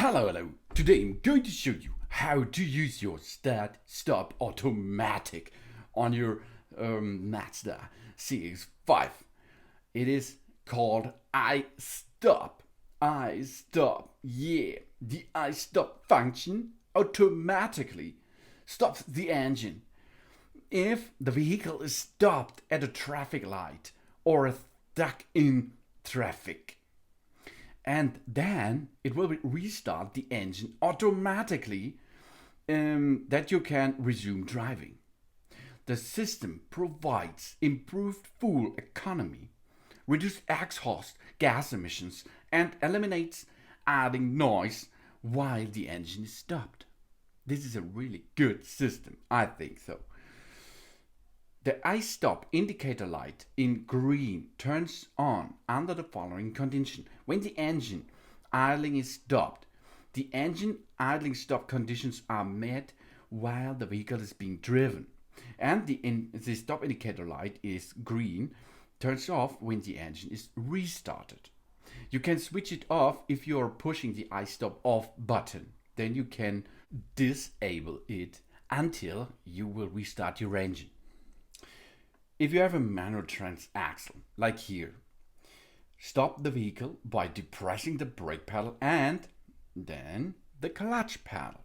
Hello. Today I'm going to show you how to use your start-stop automatic on your Mazda CX-5. It is called iStop. iStop, yeah. The iStop function automatically stops the engine if the vehicle is stopped at a traffic light or stuck in traffic. And then it will restart the engine automatically that you can resume driving. The system provides improved fuel economy, reduced exhaust gas emissions, and eliminates adding noise while the engine is stopped. This is a really good system, I think so. The iStop indicator light in green turns on under the following condition. When the engine idling is stopped, the engine idling stop conditions are met while the vehicle is being driven. And the stop indicator light is green, turns off when the engine is restarted. You can switch it off if you are pushing the iStop off button. Then you can disable it until you will restart your engine. If you have a manual transaxle, like here, stop the vehicle by depressing the brake pedal and then the clutch pedal.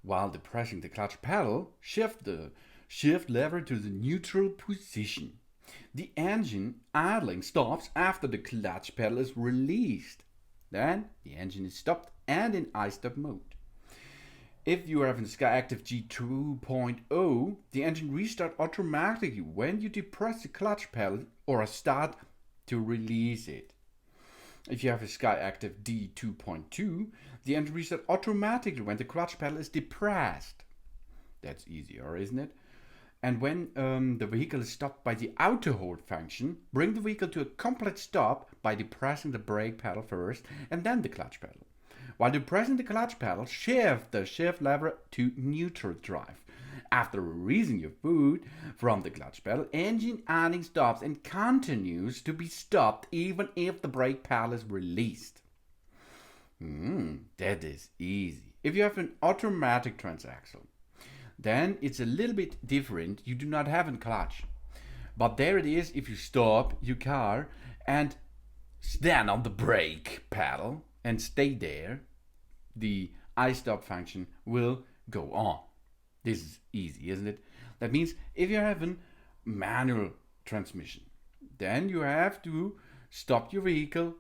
While depressing the clutch pedal, shift the shift lever to the neutral position. The engine idling stops after the clutch pedal is released. Then the engine is stopped and in iStop mode. If you have a Skyactiv G2.0, the engine restarts automatically when you depress the clutch pedal or start to release it. If you have a Skyactiv D2.2, the engine restarts automatically when the clutch pedal is depressed. That's easier, isn't it? And when the vehicle is stopped by the auto hold function, bring the vehicle to a complete stop by depressing the brake pedal first and then the clutch pedal. While depressing the clutch pedal, shift the shift lever to neutral drive. After releasing your foot from the clutch pedal, engine idling stops and continues to be stopped even if the brake pedal is released. That is easy. If you have an automatic transaxle, then it's a little bit different. You do not have a clutch. But there it is if you stop your car and stand on the brake pedal and stay there, the iStop function will go on. This is easy, isn't it? That means if you have a manual transmission, then you have to stop your vehicle,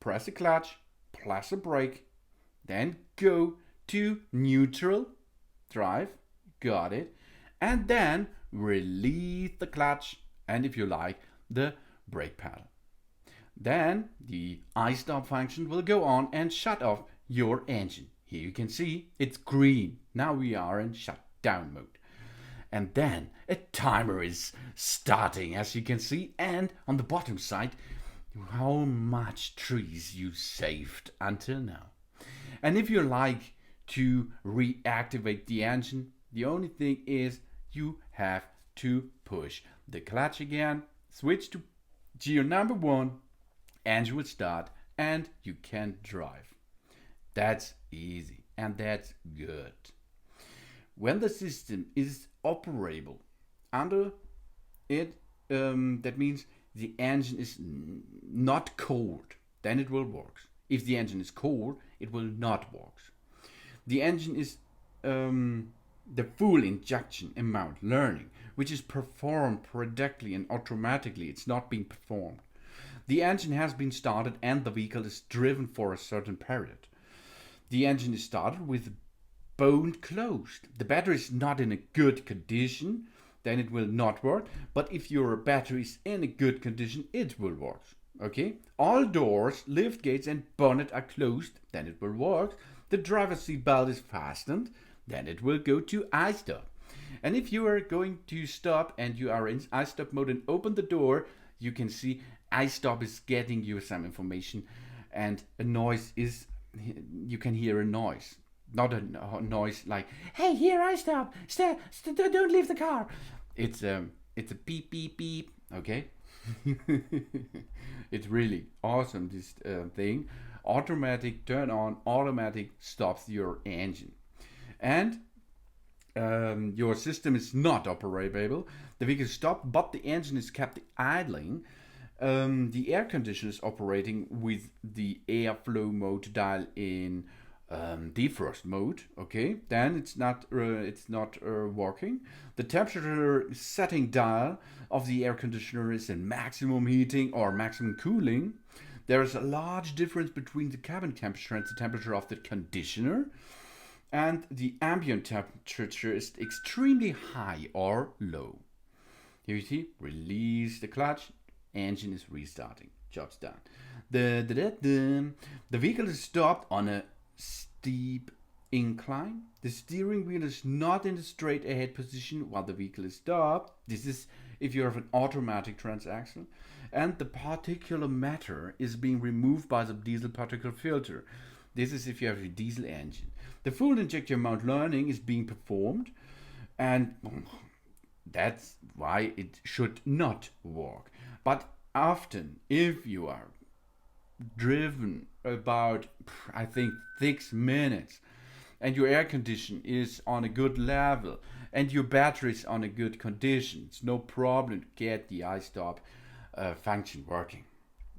press the clutch, press the brake, then go to neutral drive, got it, and then release the clutch and, if you like, the brake pedal. Then the iStop function will go on and shut off your engine. Here you can see it's green. Now we are in shutdown mode. And then a timer is starting, as you can see, and on the bottom side, how much trees you saved until now. And if you like to reactivate the engine, the only thing is you have to push the clutch again, switch to gear number 1, engine will start and you can drive. That's easy and that's good. When the system is operable under it, that means the engine is not cold, then it will work. If the engine is cold, it will not work. The engine is the full injection amount learning, which is performed predictably and automatically. It's not being performed. The engine has been started and the vehicle is driven for a certain period. The engine is started with bone closed. The battery is not in a good condition, then it will not work. But if your battery is in a good condition, it will work. Okay? All doors, lift gates and bonnet are closed, then it will work. The driver's seat belt is fastened, then it will go to iStop. And if you are going to stop and you are in iStop mode and open the door, you can see iStop is getting you some information and a noise is, you can hear a noise. Not a noise like, hey, here iStop, don't leave the car. It's a beep, beep, beep, okay? It's really awesome, this thing. automatic turn on, automatic stops your engine. And your system is not operable. The vehicle is stopped, but the engine is kept idling. The air conditioner is operating with the airflow mode dial in defrost mode. Okay, then it's not working. The temperature setting dial of the air conditioner is in maximum heating or maximum cooling. There is a large difference between the cabin temperature and the temperature of the conditioner, and the ambient temperature is extremely high or low. Here you see, release the clutch, engine is restarting. Job's done. The vehicle is stopped on a steep incline. The steering wheel is not in the straight ahead position while the vehicle is stopped. This is if you have an automatic transaxle. And the particulate matter is being removed by the diesel particle filter. This is if you have a diesel engine. The fuel injector mount learning is being performed, and that's why it should not work. But often, if you are driven about, I think, 6 minutes, and your air condition is on a good level, and your battery is on a good condition, it's no problem to get the iStop function working.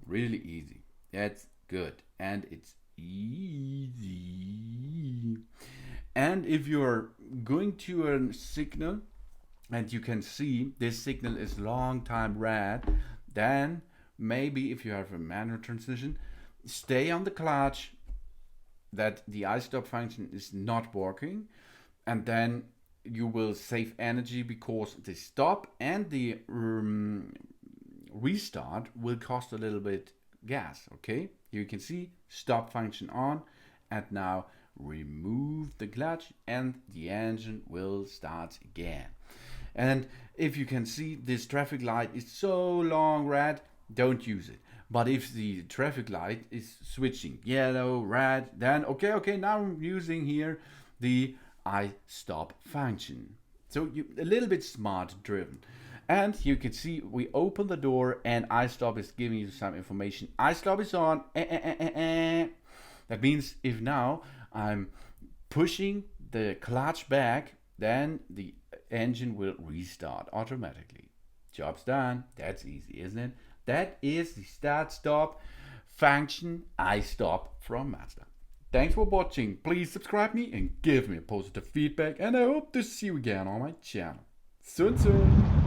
Really easy. That's good. And it's easy. And if you're going to a signal and you can see this signal is long time red, then maybe if you have a manual transmission, stay on the clutch that the iStop function is not working, and then you will save energy because the stop and the restart will cost a little bit gas. Okay, you can see stop function on, and now remove the clutch and the engine will start again. And if you can see this traffic light is so long red, don't use it. But if the traffic light is switching yellow, red, then okay, now I'm using here the iStop function. So you a little bit smart driven. And you can see we open the door and iStop is giving you some information. iStop is on. That means if now I'm pushing the clutch back, then the engine will restart automatically. Job's done. That's easy, isn't it? That is the start-stop function iStop from Mazda. Thanks for watching. Please subscribe me and give me a positive feedback, and I hope to see you again on my channel. Soon.